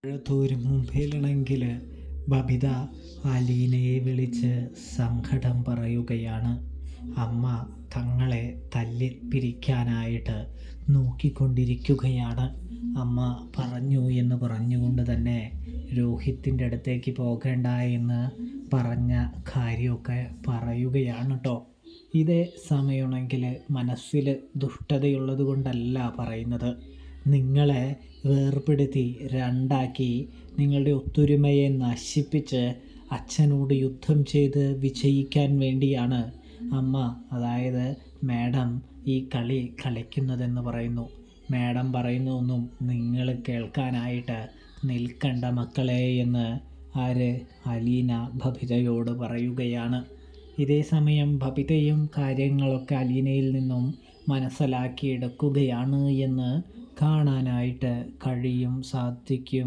മഴത്തൂര് മുമ്പിലാണെങ്കിൽ ബബിത അലീനയെ വിളിച്ച് സങ്കടം പറയുകയാണ്. അമ്മ തങ്ങളെ തല്ലി പിരിക്കാനായിട്ട് നോക്കിക്കൊണ്ടിരിക്കുകയാണ്. അമ്മ പറഞ്ഞു എന്ന് പറഞ്ഞുകൊണ്ട് തന്നെ രോഹിത്തിൻ്റെ അടുത്തേക്ക് പോകേണ്ട എന്ന് പറഞ്ഞ കാര്യമൊക്കെ പറയുകയാണ് കേട്ടോ. ഇതേ സമയമാണെങ്കിൽ മനസ്സിൽ ദുഷ്ടതയുള്ളത് കൊണ്ടല്ല പറയുന്നത്. നിങ്ങളെ വേർപെടുത്തി രണ്ടാക്കി നിങ്ങളുടെ ഒത്തൊരുമയെ നശിപ്പിച്ച് അച്ഛനോട് യുദ്ധം ചെയ്ത് വിജയിക്കാൻ വേണ്ടിയാണ് അമ്മ, അതായത് മാഡം, ഈ കളി കളിക്കുന്നതെന്ന് പറയുന്നു. മാഡം പറയുന്നതൊന്നും നിങ്ങൾ കേൾക്കാനായിട്ട് നിൽക്കണ്ട മക്കളെ എന്ന് അലീന ബബിതയോട് പറയുകയാണ്. ഇതേ സമയം ബബിതയും കാര്യങ്ങളൊക്കെ അലീനയിൽ നിന്നും മനസ്സിലാക്കിയെടുക്കുകയാണ് എന്ന് കാണാനായിട്ട് സാധിക്കും.